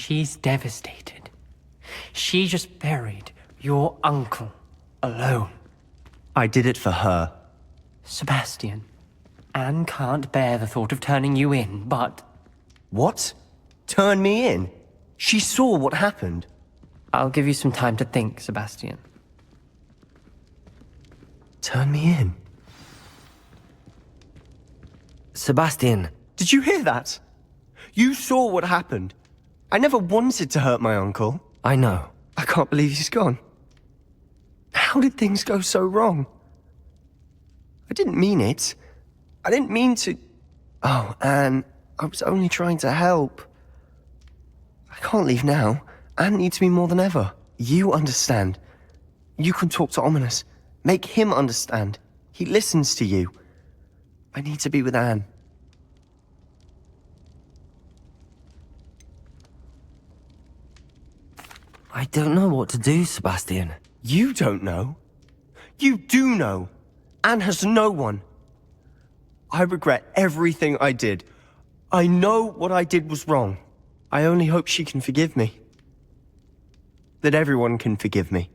She's devastated. She just buried your uncle alone. I did it for her. Sebastian, Anne can't bear the thought of turning you in, but... What? Turn me in? She saw what happened. I'll give you some time to think, Sebastian. Turn me in? Sebastian. Did you hear that? You saw what happened. I never wanted to hurt my uncle. I know. I can't believe he's gone. How did things go so wrong? I didn't mean it. I didn't mean to... Oh, Anne, I was only trying to help. I can't leave now. Anne needs me more than ever. You understand. You can talk to Ominous. Make him understand. He listens to you. I need to be with Anne. I don't know what to do, Sebastian. You don't know. You do know. Anne has no one. I regret everything I did. I know what I did was wrong. I only hope she can forgive me. That everyone can forgive me.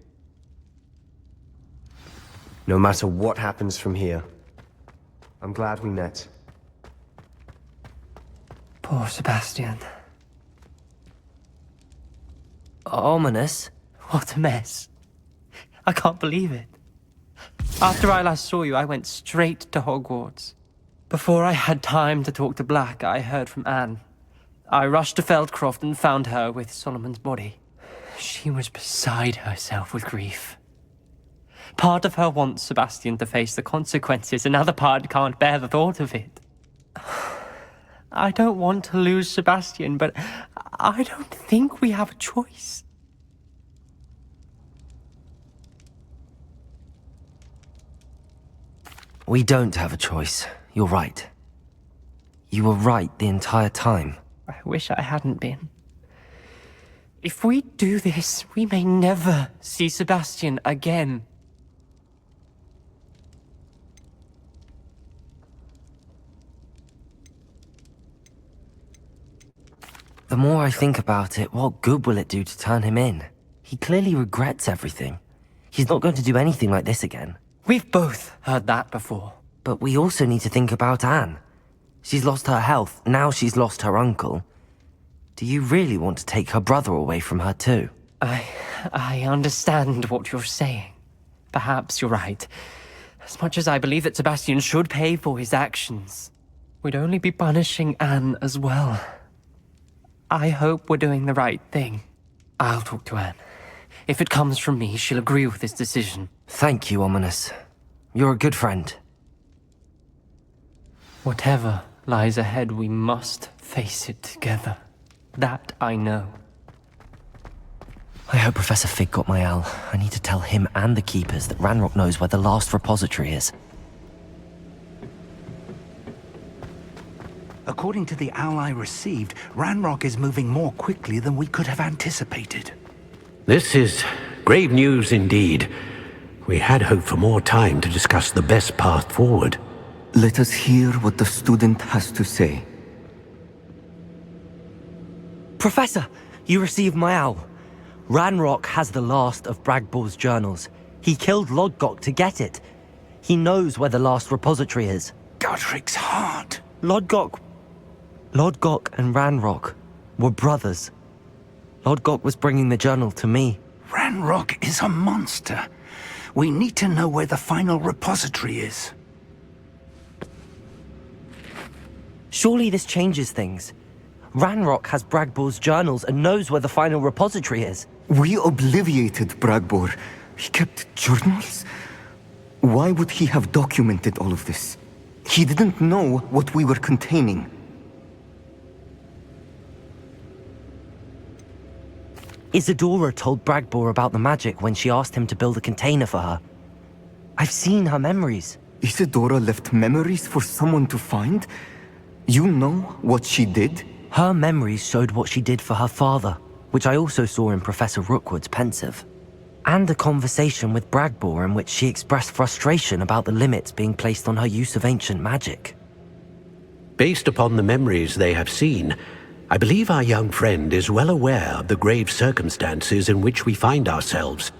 No matter what happens from here, I'm glad we met. Poor Sebastian. Ominous? What a mess. I can't believe it. After I last saw you, I went straight to Hogwarts. Before I had time to talk to Black, I heard from Anne. I rushed to Feldcroft and found her with Solomon's body. She was beside herself with grief. Part of her wants Sebastian to face the consequences, another part can't bear the thought of it. I don't want to lose Sebastian, but I don't think we have a choice. We don't have a choice. You're right. You were right the entire time. I wish I hadn't been. If we do this, we may never see Sebastian again. The more I think about it, what good will it do to turn him in? He clearly regrets everything. He's not going to do anything like this again. We've both heard that before. But we also need to think about Anne. She's lost her health, now she's lost her uncle. Do you really want to take her brother away from her too? I understand what you're saying. Perhaps you're right. As much as I believe that Sebastian should pay for his actions, we'd only be punishing Anne as well. I hope we're doing the right thing. I'll talk to Anne. If it comes from me, she'll agree with this decision. Thank you, Ominous. You're a good friend. Whatever lies ahead, we must face it together. That I know. I hope Professor Fig got my owl. I need to tell him and the Keepers that Ranrock knows where the last repository is. According to the owl I received, Ranrock is moving more quickly than we could have anticipated. This is grave news indeed. We had hoped for more time to discuss the best path forward. Let us hear what the student has to say. Professor, you received my owl. Ranrock has the last of Bragbor's journals. He killed Lodgok to get it. He knows where the last repository is. Godric's heart. Lodgok and Ranrock were brothers. Lodgok was bringing the journal to me. Ranrock is a monster. We need to know where the final repository is. Surely this changes things. Ranrock has Bragbor's journals and knows where the final repository is. We obliviated Bragbor. He kept journals? Why would he have documented all of this? He didn't know what we were containing. Isadora told Bragbor about the magic when she asked him to build a container for her. I've seen her memories. Isadora left memories for someone to find? You know what she did? Her memories showed what she did for her father, which I also saw in Professor Rookwood's pensive. And a conversation with Bragbor in which she expressed frustration about the limits being placed on her use of ancient magic. Based upon the memories they have seen, I believe our young friend is well aware of the grave circumstances in which we find ourselves.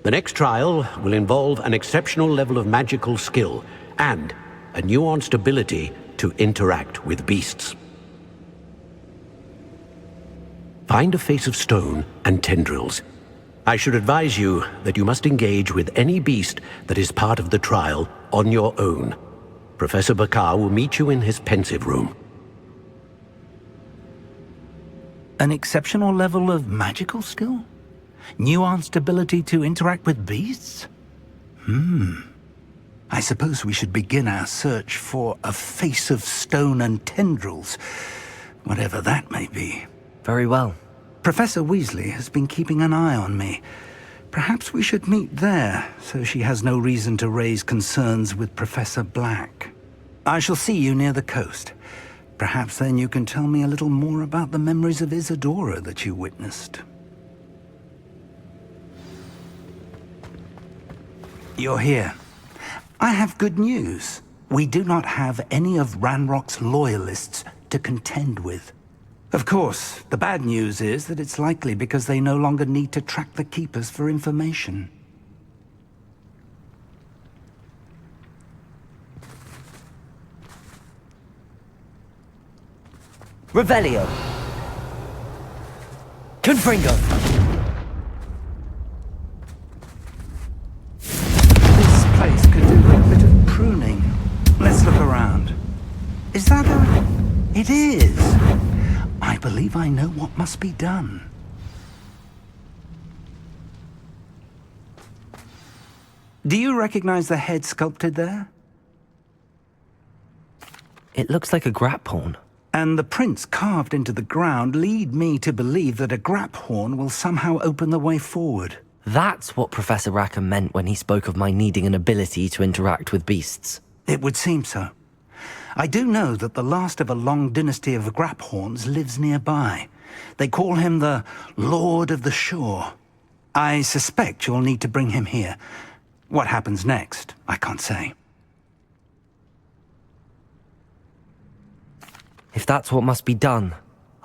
The next trial will involve an exceptional level of magical skill and a nuanced ability to interact with beasts. Find a face of stone and tendrils. I should advise you that you must engage with any beast that is part of the trial on your own. Professor Bakar will meet you in his pensive room. An exceptional level of magical skill? Nuanced ability to interact with beasts? I suppose we should begin our search for a face of stone and tendrils, whatever that may be. Very well. Professor Weasley has been keeping an eye on me. Perhaps we should meet there, so she has no reason to raise concerns with Professor Black. I shall see you near the coast. Perhaps then you can tell me a little more about the memories of Isadora that you witnessed. You're here. I have good news. We do not have any of Ranrock's loyalists to contend with. Of course, the bad news is that it's likely because they no longer need to track the Keepers for information. Revelio. Confringo. This place could do with a bit of pruning. Let's look around. Is that a... It is. I believe I know what must be done. Do you recognize the head sculpted there? It looks like a Graphorn. And the prints carved into the ground lead me to believe that a Graphorn will somehow open the way forward. That's what Professor Rackham meant when he spoke of my needing an ability to interact with beasts. It would seem so. I do know that the last of a long dynasty of Graphorns lives nearby. They call him the Lord of the Shore. I suspect you'll need to bring him here. What happens next, I can't say. If that's what must be done,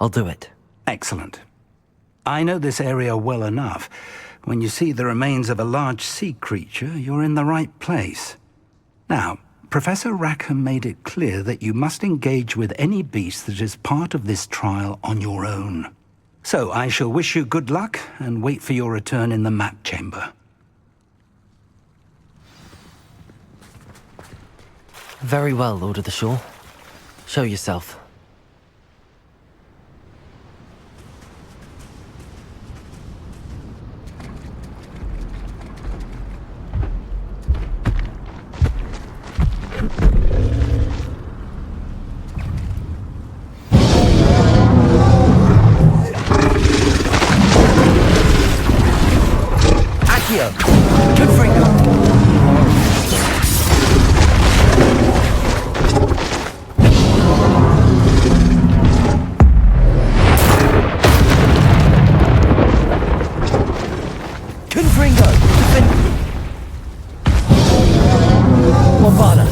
I'll do it. Excellent. I know this area well enough. When you see the remains of a large sea creature, you're in the right place. Now, Professor Rackham made it clear that you must engage with any beast that is part of this trial on your own. So I shall wish you good luck and wait for your return in the map chamber. Very well, Lord of the Shore. Show yourself. Accio! Confringo! Confringo! Wabana!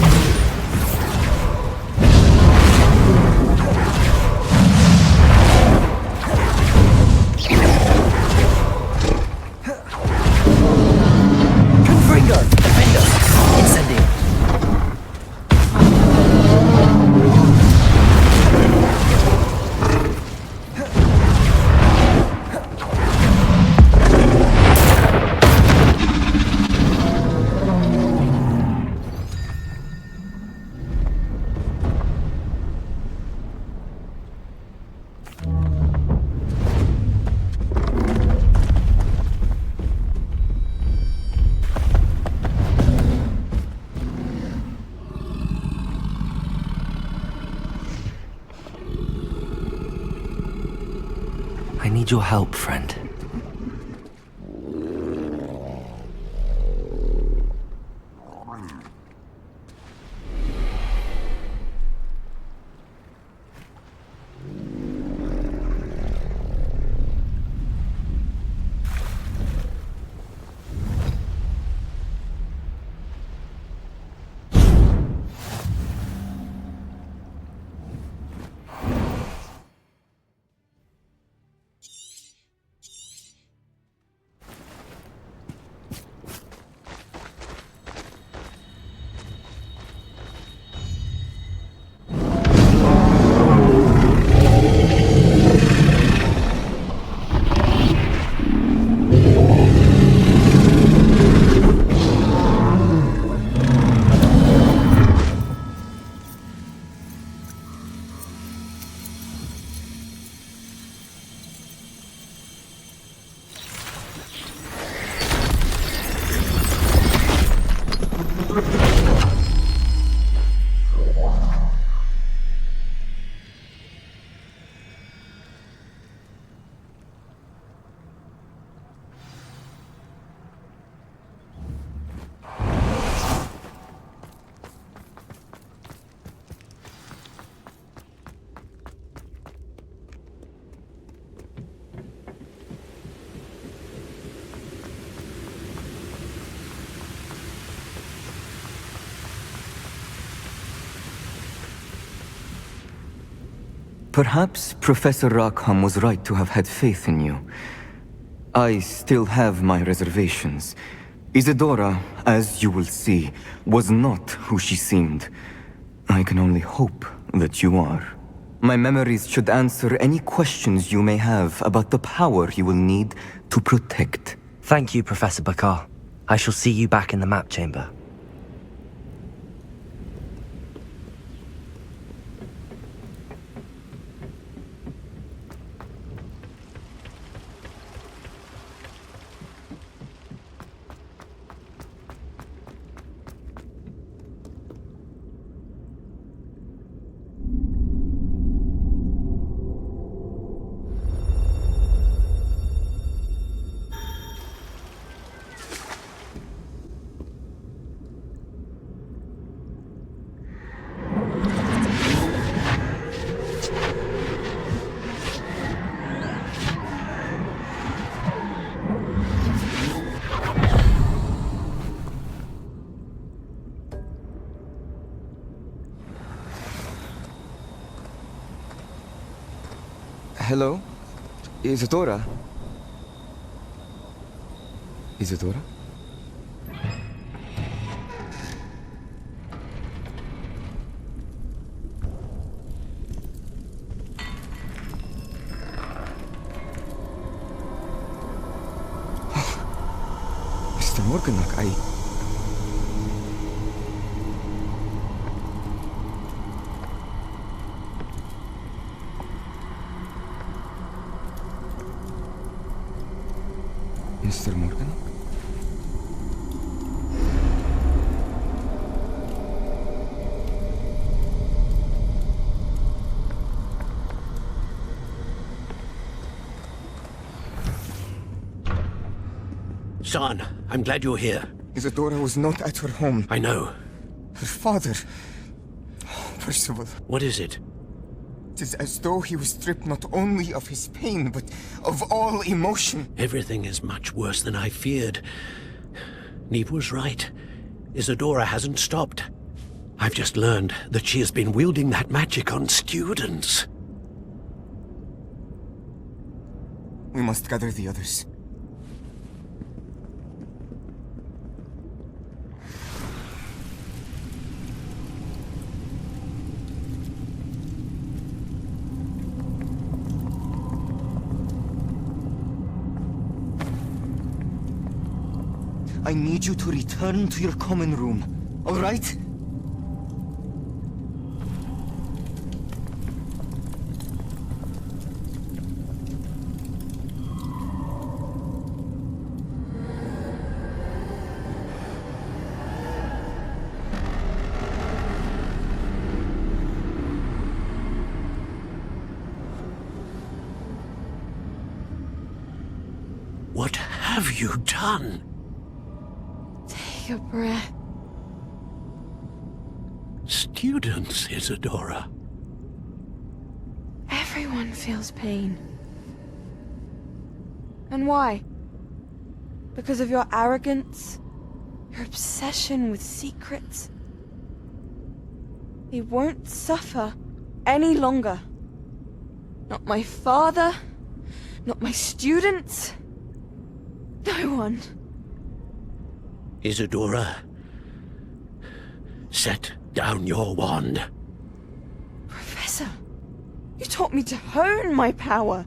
Confringo! Defender! Incendio! I need your help, friend. Perhaps Professor Rackham was right to have had faith in you. I still have my reservations. Isadora, as you will see, was not who she seemed. I can only hope that you are. My memories should answer any questions you may have about the power you will need to protect. Thank you, Professor Bakar. I shall see you back in the map chamber. Hello? Isadora? Isadora? Mr. Morganach, Mr. Morgan? San, I'm glad you're here. Isadora was not at her home. I know. Her father... Percival. What is it? It is as though he was stripped not only of his pain, but of all emotion. Everything is much worse than I feared. Neve was right. Isadora hasn't stopped. I've just learned that she has been wielding that magic on students. We must gather the others. I need you to return to your common room, all right? What have you done? Take a breath. Students, Isadora. Everyone feels pain. And why? Because of your arrogance? Your obsession with secrets? They won't suffer any longer. Not my father, not my students, no one. Isadora, set down your wand. Professor, you taught me to hone my power,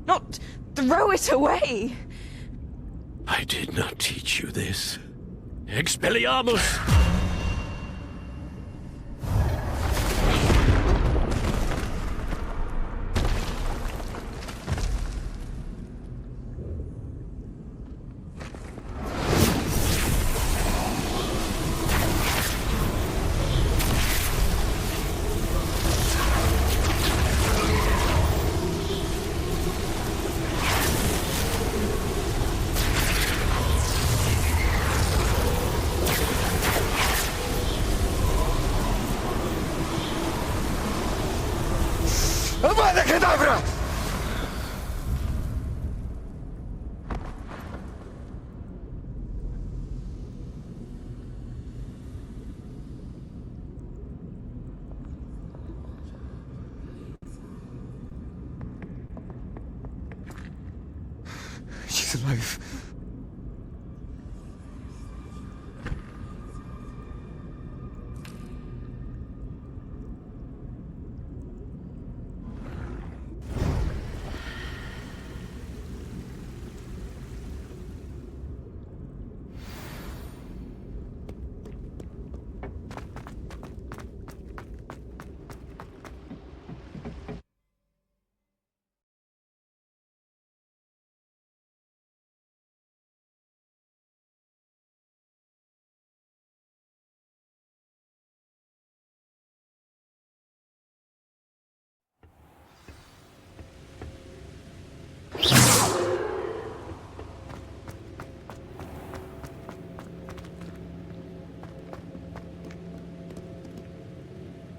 not throw it away. I did not teach you this. Expelliarmus! Abracadabra! She's alive.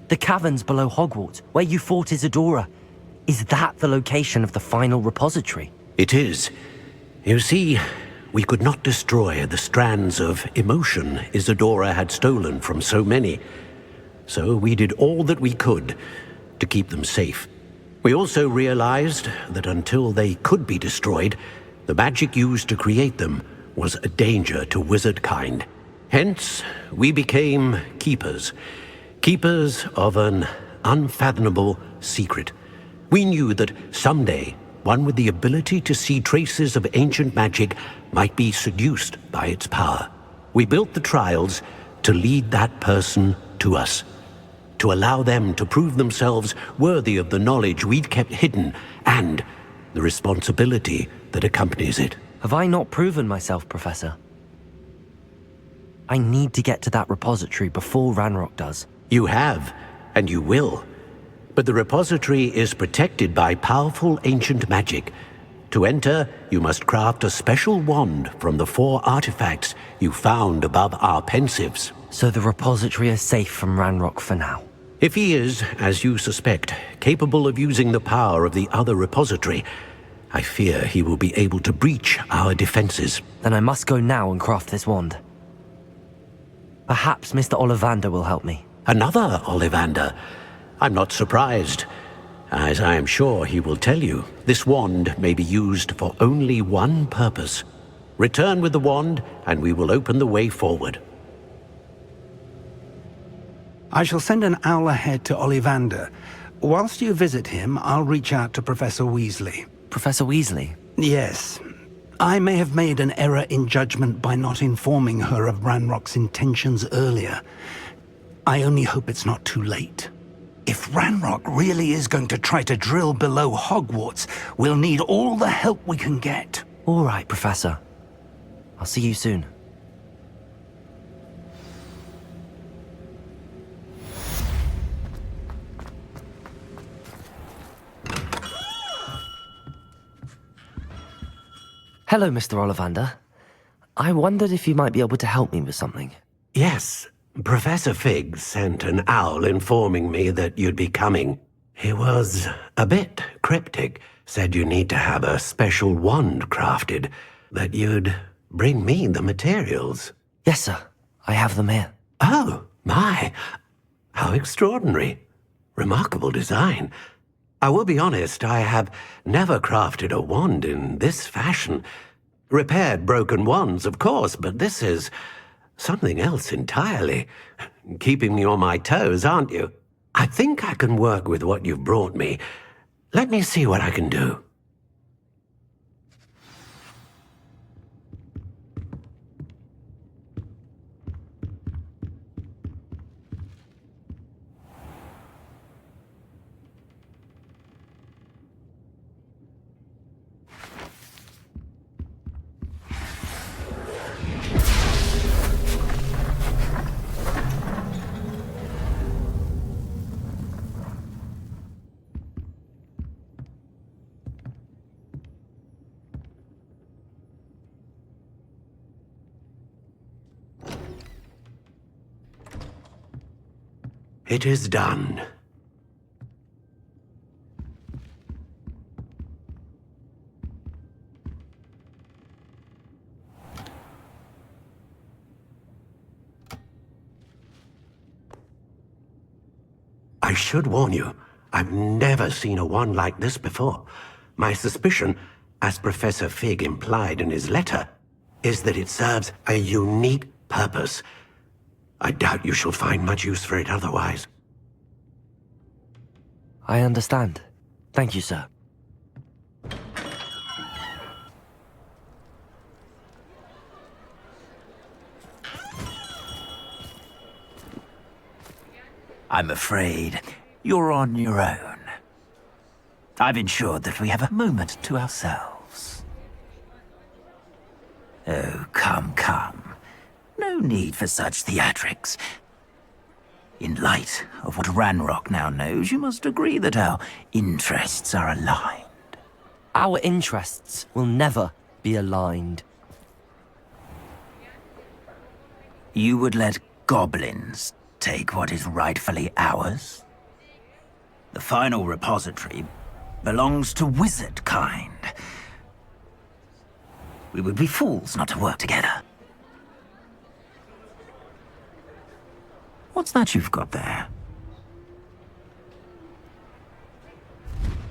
The caverns below Hogwarts, where you fought Isadora. Is that the location of the final repository? It is. You see, we could not destroy the strands of emotion Isadora had stolen from so many. So we did all that we could to keep them safe. We also realized that until they could be destroyed, the magic used to create them was a danger to wizard kind. Hence, we became keepers. Keepers of an unfathomable secret. We knew that someday, one with the ability to see traces of ancient magic might be seduced by its power. We built the trials to lead that person to us, to allow them to prove themselves worthy of the knowledge we'd kept hidden and the responsibility that accompanies it. Have I not proven myself, Professor? I need to get to that repository before Ranrock does. You have, and you will. But the repository is protected by powerful ancient magic. To enter, you must craft a special wand from the 4 artifacts you found above our pensives. So the repository is safe from Ranrock for now. If he is, as you suspect, capable of using the power of the other repository, I fear he will be able to breach our defenses. Then I must go now and craft this wand. Perhaps Mr. Ollivander will help me. Another Ollivander? I'm not surprised. As I am sure he will tell you, this wand may be used for only one purpose. Return with the wand, and we will open the way forward. I shall send an owl ahead to Ollivander. Whilst you visit him, I'll reach out to Professor Weasley. Professor Weasley? Yes. I may have made an error in judgment by not informing her of Ranrock's intentions earlier. I only hope it's not too late. If Ranrock really is going to try to drill below Hogwarts, we'll need all the help we can get. All right, Professor. I'll see you soon. Hello, Mr. Ollivander. I wondered if you might be able to help me with something. Yes, Professor Fig sent an owl informing me that you'd be coming. He was a bit cryptic, said you need to have a special wand crafted, that you'd bring me the materials. Yes, sir. I have them here. Oh, my. How extraordinary. Remarkable design. I will be honest, I have never crafted a wand in this fashion. Repaired broken wands, of course, but this is something else entirely. Keeping me on my toes, aren't you? I think I can work with what you've brought me. Let me see what I can do. It is done. I should warn you, I've never seen a wand like this before. My suspicion, as Professor Fig implied in his letter, is that it serves a unique purpose. I doubt you shall find much use for it otherwise. I understand. Thank you, sir. I'm afraid you're on your own. I've ensured that we have a moment to ourselves. Oh, come, come. No need for such theatrics. In light of what Ranrock now knows, you must agree that our interests are aligned. Our interests will never be aligned. You would let goblins take what is rightfully ours? The final repository belongs to wizard kind. We would be fools not to work together. What's that you've got there?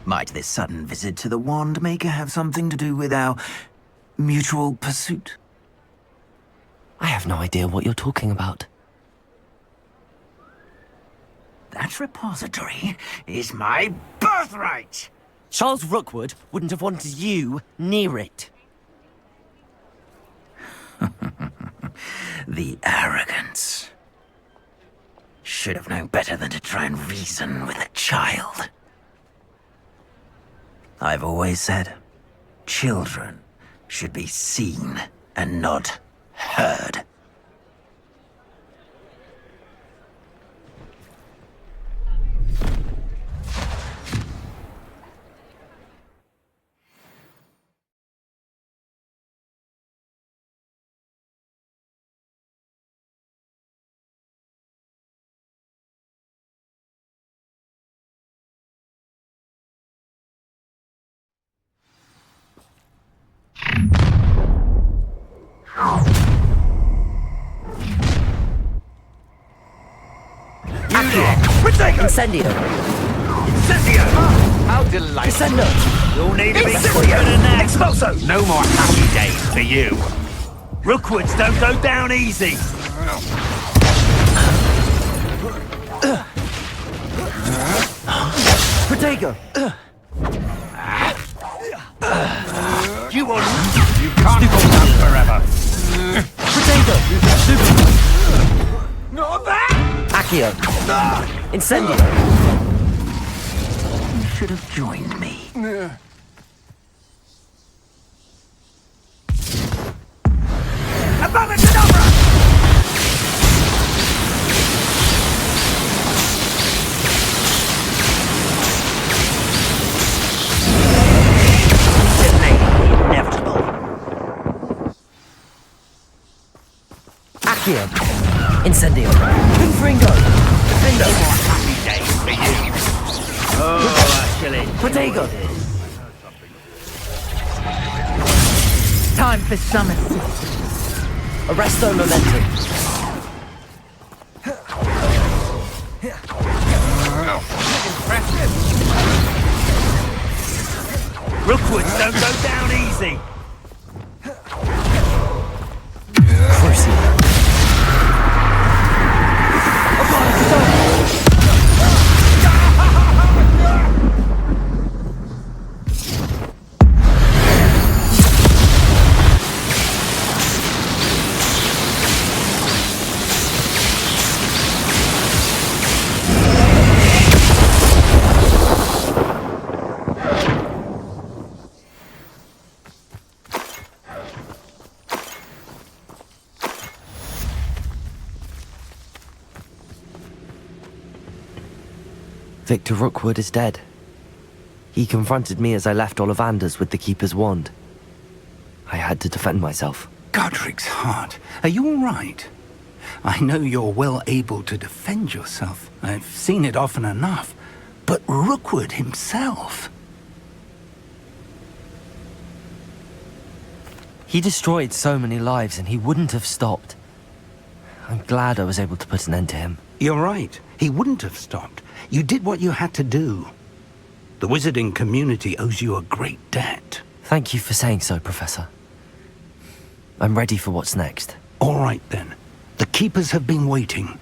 Might this sudden visit to the Wand Maker have something to do with our mutual pursuit? I have no idea what you're talking about. That repository is my birthright! Charles Rookwood wouldn't have wanted you near it. The arrogance. Should have known better than to try and reason with a child. I've always said, children should be seen and not heard. Incendio! Incendio! How delightful! Incendio! You'll need to be quicker than that! Expulso! No more happy days for you! Rookwoods don't go down easy! Protego! You won't... You can't hold out forever! Protego! Not that! Accio! Incendio! You should have joined me. Abracadabra! Inevitable. Accio! Incendio! Confringo! No more happy days for you! Oh, actually... Protego! Time for some assistance. Arresto momentum. Impressive! Rookwoods don't go down easy! Crucial. Victor Rookwood is dead. He confronted me as I left Ollivander's with the Keeper's wand. I had to defend myself. Godric's heart, are you all right? I know you're well able to defend yourself. I've seen it often enough. But Rookwood himself... He destroyed so many lives and he wouldn't have stopped. I'm glad I was able to put an end to him. You're right. He wouldn't have stopped. You did what you had to do. The wizarding community owes you a great debt. Thank you for saying so, Professor. I'm ready for what's next. All right, then. The Keepers have been waiting.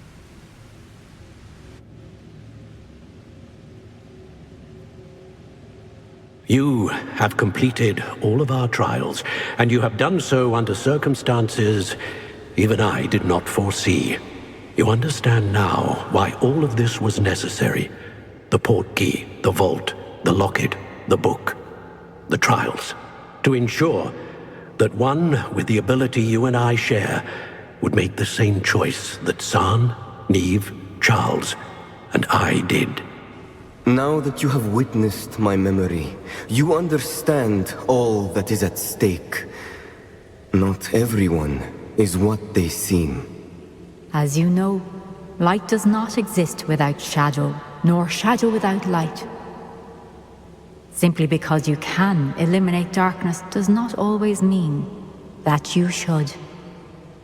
You have completed all of our trials, and you have done so under circumstances even I did not foresee. You understand now why all of this was necessary. The portkey, the vault, the locket, the book, the trials. To ensure that one with the ability you and I share would make the same choice that San, Neve, Charles, and I did. Now that you have witnessed my memory, you understand all that is at stake. Not everyone is what they seem. As you know, light does not exist without shadow, nor shadow without light. Simply because you can eliminate darkness does not always mean that you should.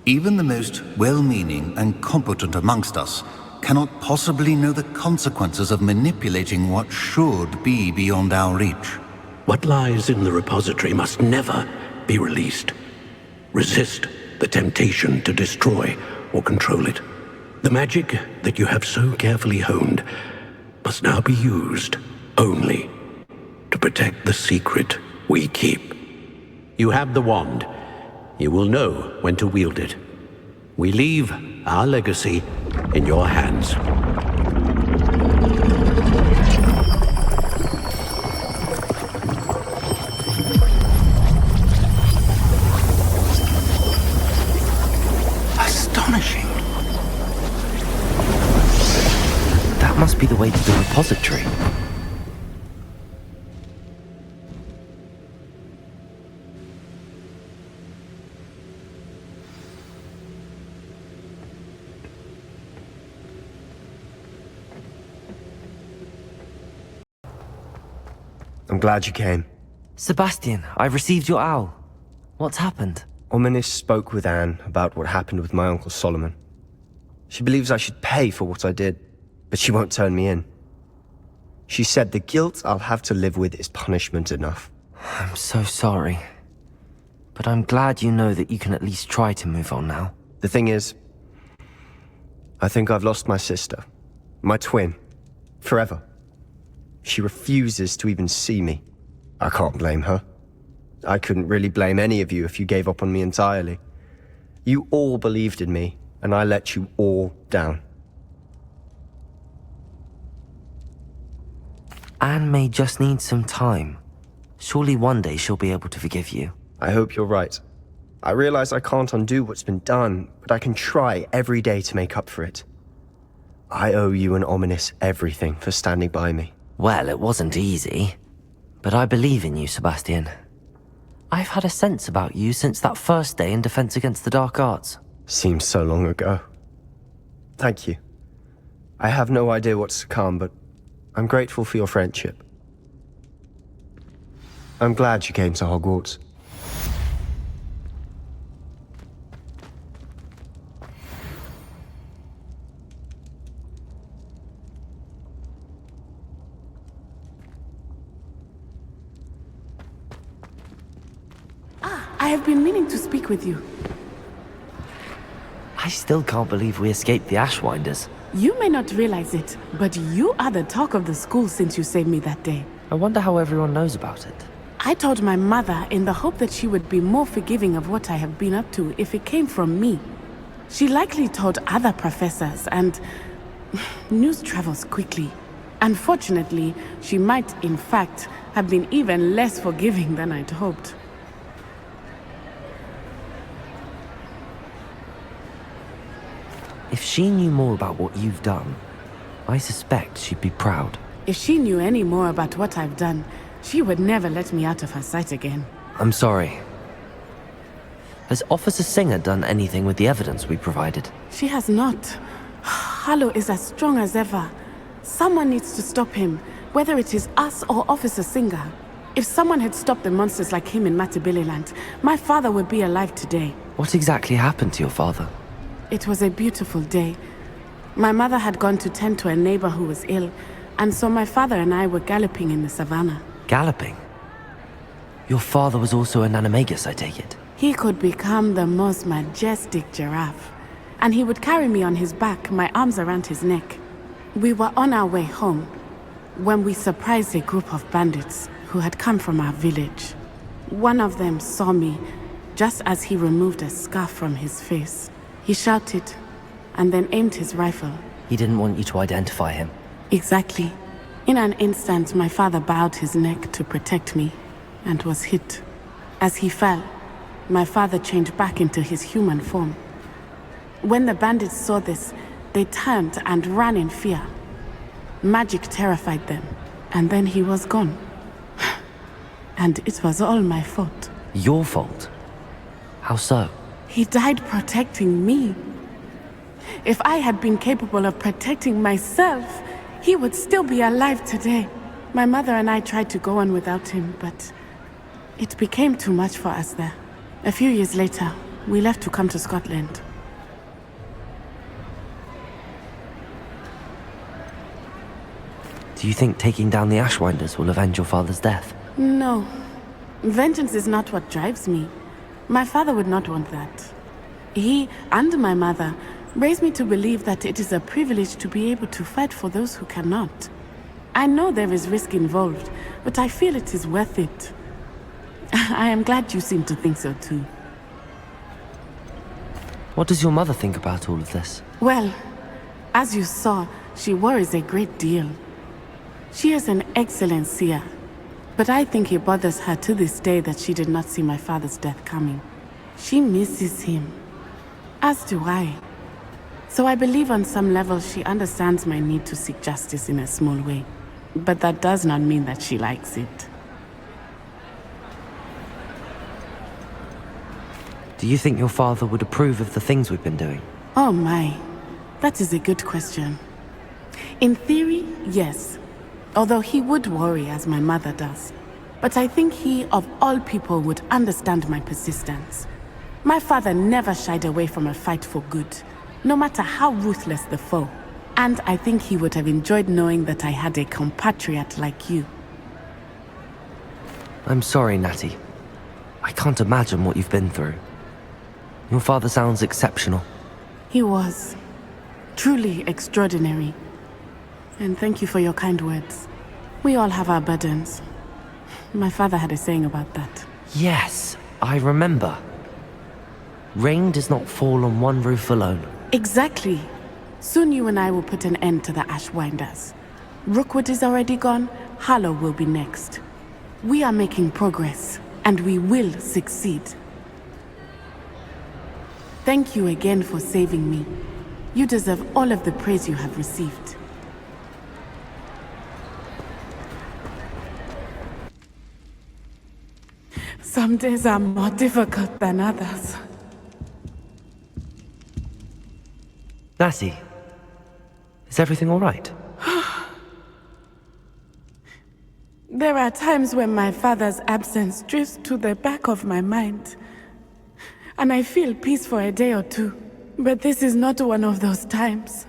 Even the most well-meaning and competent amongst us cannot possibly know the consequences of manipulating what should be beyond our reach. What lies in the repository must never be released. Resist the temptation to destroy or control it. The magic that you have so carefully honed must now be used only to protect the secret we keep. You have the wand. You will know when to wield it. We leave our legacy in your hands. Astonishing. That must be the way to the repository. I'm glad you came. Sebastian, I've received your owl. What's happened? Ominis spoke with Anne about what happened with my Uncle Solomon. She believes I should pay for what I did, but she won't turn me in. She said the guilt I'll have to live with is punishment enough. I'm so sorry. But I'm glad you know that you can at least try to move on now. The thing is, I think I've lost my sister, my twin, forever. She refuses to even see me. I can't blame her. I couldn't really blame any of you if you gave up on me entirely. You all believed in me, and I let you all down. Anne may just need some time. Surely one day she'll be able to forgive you. I hope you're right. I realize I can't undo what's been done, but I can try every day to make up for it. I owe you and Ominis everything for standing by me. Well, it wasn't easy. But I believe in you, Sebastian. I've had a sense about you since that first day in Defense Against the Dark Arts. Seems so long ago. Thank you. I have no idea what's to come, but I'm grateful for your friendship. I'm glad you came to Hogwarts. I have been meaning to speak with you. I still can't believe we escaped the Ashwinders. You may not realize it, but you are the talk of the school since you saved me that day. I wonder how everyone knows about it. I told my mother in the hope that she would be more forgiving of what I have been up to if it came from me. She likely told other professors, and news travels quickly. Unfortunately, she might, in fact, have been even less forgiving than I'd hoped. If she knew more about what you've done, I suspect she'd be proud. If she knew any more about what I've done, she would never let me out of her sight again. I'm sorry. Has Officer Singer done anything with the evidence we provided? She has not. Harlow is as strong as ever. Someone needs to stop him, whether it is us or Officer Singer. If someone had stopped the monsters like him in Matabeleland, my father would be alive today. What exactly happened to your father? It was a beautiful day. My mother had gone to tend to a neighbor who was ill, and so my father and I were galloping in the savannah. Galloping? Your father was also an animagus, I take it? He could become the most majestic giraffe, and he would carry me on his back, my arms around his neck. We were on our way home when we surprised a group of bandits who had come from our village. One of them saw me just as he removed a scarf from his face. He shouted and then aimed his rifle. He didn't want you to identify him. Exactly. In an instant, my father bowed his neck to protect me and was hit. As he fell, my father changed back into his human form. When the bandits saw this, they turned and ran in fear. Magic terrified them, and then he was gone. And it was all my fault. Your fault? How so? He died protecting me. If I had been capable of protecting myself, he would still be alive today. My mother and I tried to go on without him, but it became too much for us there. A few years later, we left to come to Scotland. Do you think taking down the Ashwinders will avenge your father's death? No. Vengeance is not what drives me. My father would not want that. He and my mother raised me to believe that it is a privilege to be able to fight for those who cannot. I know there is risk involved, but I feel it is worth it. I am glad you seem to think so too. What does your mother think about all of this? Well, as you saw, she worries a great deal. She is an excellent seer, but I think it bothers her to this day that she did not see my father's death coming. She misses him, as do I. So I believe on some level she understands my need to seek justice in a small way. But that does not mean that she likes it. Do you think your father would approve of the things we've been doing? Oh my, that is a good question. In theory, yes. Although he would worry as my mother does. But I think he, of all people, would understand my persistence. My father never shied away from a fight for good, no matter how ruthless the foe. And I think he would have enjoyed knowing that I had a compatriot like you. I'm sorry, Natty. I can't imagine what you've been through. Your father sounds exceptional. He was. Truly extraordinary. And thank you for your kind words. We all have our burdens. My father had a saying about that. Yes, I remember. Rain does not fall on one roof alone. Exactly. Soon you and I will put an end to the Ashwinders. Rookwood is already gone, Harlow will be next. We are making progress, and we will succeed. Thank you again for saving me. You deserve all of the praise you have received. Some days are more difficult than others. Natty, is everything all right? There are times when my father's absence drifts to the back of my mind, and I feel peace for a day or two. But this is not one of those times.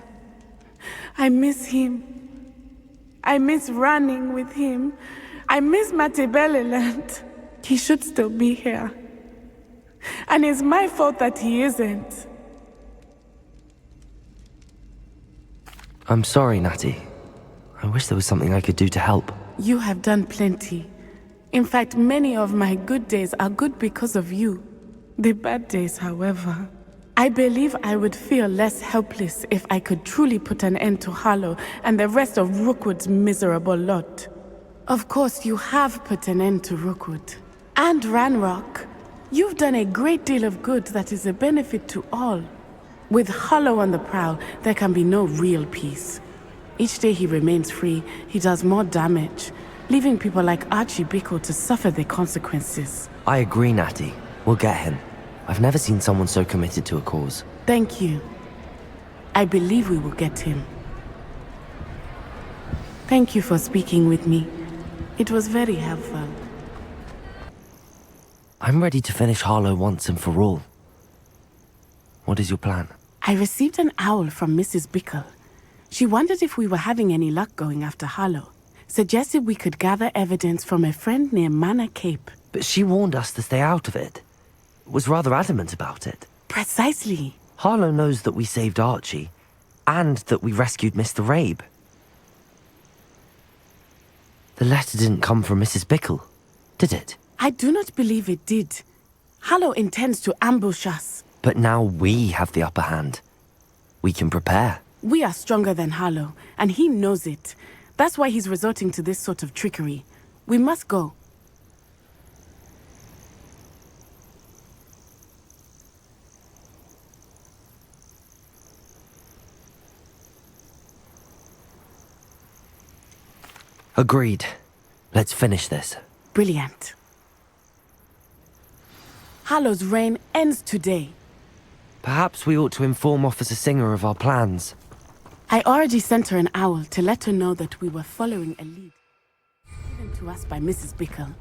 I miss him. I miss running with him. I miss Matibeleland. He should still be here. And it's my fault that he isn't. I'm sorry, Natty. I wish there was something I could do to help. You have done plenty. In fact, many of my good days are good because of you. The bad days, however. I believe I would feel less helpless if I could truly put an end to Harlow and the rest of Rookwood's miserable lot. Of course, you have put an end to Rookwood. And Ranrock. You've done a great deal of good that is a benefit to all. With Harlow on the prowl, there can be no real peace. Each day he remains free, he does more damage, leaving people like Archie Bickle to suffer the consequences. I agree, Natty. We'll get him. I've never seen someone so committed to a cause. Thank you. I believe we will get him. Thank you for speaking with me. It was very helpful. I'm ready to finish Harlow once and for all. What is your plan? I received an owl from Mrs. Bickle. She wondered if we were having any luck going after Harlow. Suggested we could gather evidence from a friend near Manor Cape. But she warned us to stay out of it. Was rather adamant about it. Precisely. Harlow knows that we saved Archie, and that we rescued Mr. Rabe. The letter didn't come from Mrs. Bickle, did it? I do not believe it did. Harlow intends to ambush us. But now we have the upper hand. We can prepare. We are stronger than Harlow, and he knows it. That's why he's resorting to this sort of trickery. We must go. Agreed. Let's finish this. Brilliant. Harlow's reign ends today. Perhaps we ought to inform Officer Singer of our plans. I already sent her an owl to let her know that we were following a lead given to us by Mrs. Bickle.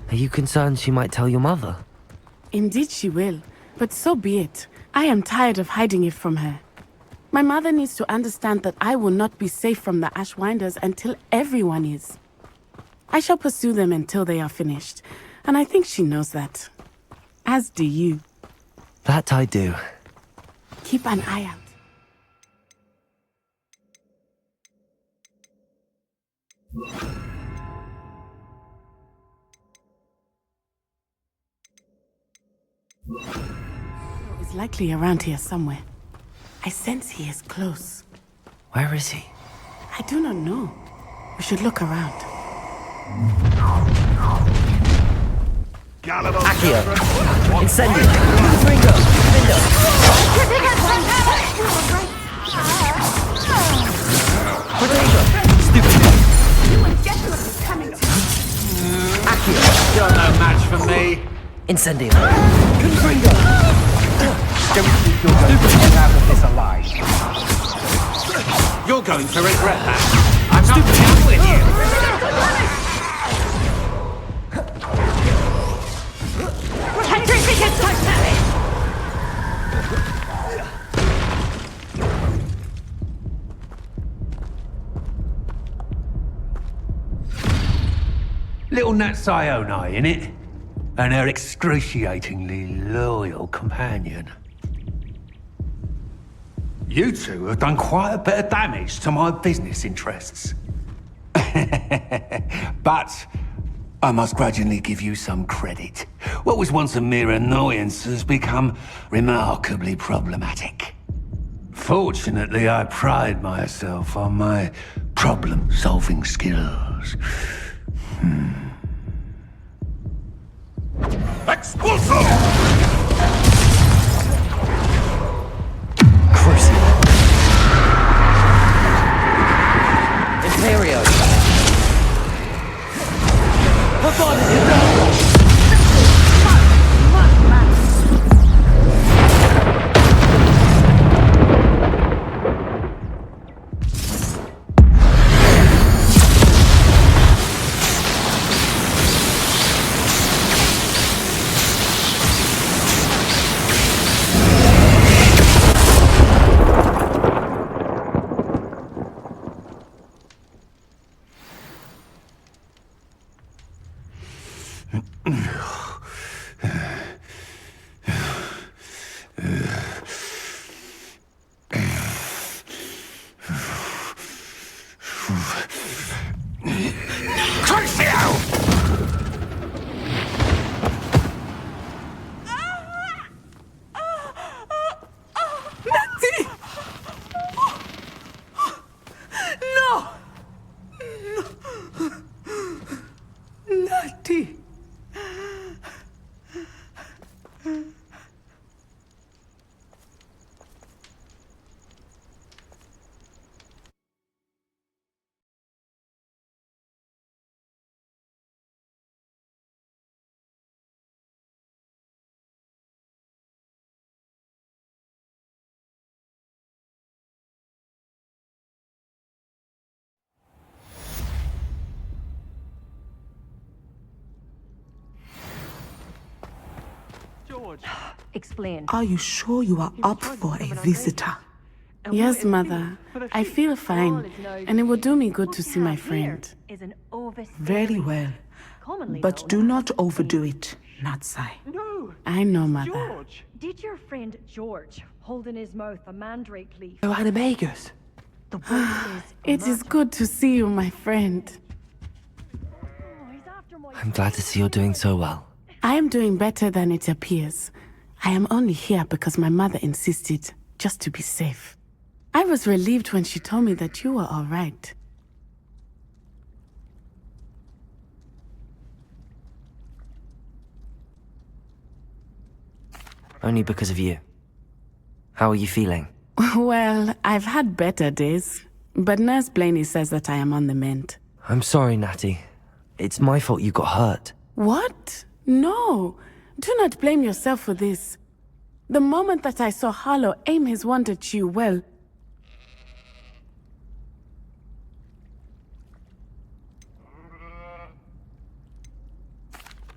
Are you concerned she might tell your mother? Indeed she will, but so be it. I am tired of hiding it from her. My mother needs to understand that I will not be safe from the Ashwinders until everyone is. I shall pursue them until they are finished, and I think she knows that. As do you. That I do. Keep an eye out. Is likely around here somewhere. I sense he is close. Where is he? I do not know. We should look around. Accio! Incendio! Ringo! Vindo! Protego! Stupid! You were definitely coming to me. Accio! You're no match for me. Incendio! Ringo! Don't think you're going to get out of this alive. You're going to regret that. I'm not done with you. Little Nat Sioni, innit? And her excruciatingly loyal companion. You two have done quite a bit of damage to my business interests. But I must grudgingly give you some credit. What was once a mere annoyance has become remarkably problematic. Fortunately, I pride myself on my problem-solving skills. Expulso! Crucible! Imperio! Explain. Are you sure you are up for a visitor? Yes, Mother. I feel fine, and it will do me good to see my friend. Very well. But do not overdo it, Natsai. I know, Mother. Did your friend George hold in his mouth a mandrake leaf? Oh, Animagus. It is good to see you, my friend. I'm glad to see you're doing so well. I am doing better than it appears. I am only here because my mother insisted, just to be safe. I was relieved when she told me that you were all right. Only because of you. How are you feeling? Well, I've had better days, but Nurse Blaney says that I am on the mend. I'm sorry, Natty. It's my fault you got hurt. What? No. Do not blame yourself for this. The moment that I saw Harlow aim his wand at you, well...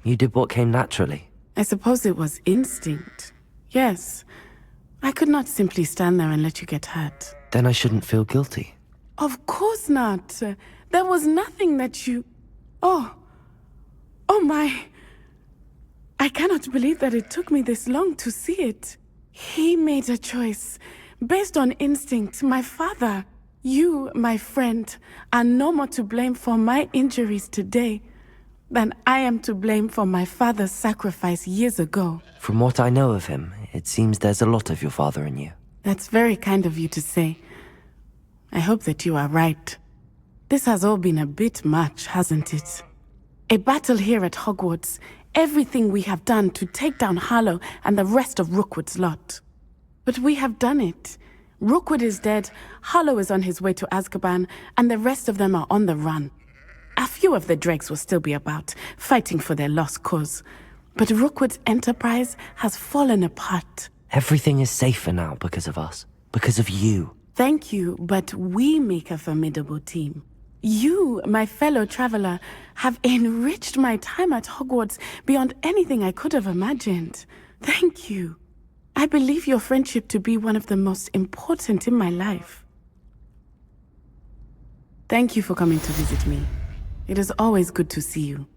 You did what came naturally. I suppose it was instinct. Yes. I could not simply stand there and let you get hurt. Then I shouldn't feel guilty. Of course not. There was nothing that you... Oh my... I cannot believe that it took me this long to see it. He made a choice. Based on instinct, my father, you, my friend, are no more to blame for my injuries today than I am to blame for my father's sacrifice years ago. From what I know of him, it seems there's a lot of your father in you. That's very kind of you to say. I hope that you are right. This has all been a bit much, hasn't it? A battle here at Hogwarts, everything we have done to take down Harlow and the rest of Rookwood's lot. But we have done it. Rookwood is dead, Harlow is on his way to Azkaban, and the rest of them are on the run. A few of the dregs will still be about, fighting for their lost cause. But Rookwood's enterprise has fallen apart. Everything is safer now because of us. Because of you. Thank you, but we make a formidable team. You, my fellow traveler, have enriched my time at Hogwarts beyond anything I could have imagined. Thank you. I believe your friendship to be one of the most important in my life. Thank you for coming to visit me. It is always good to see you.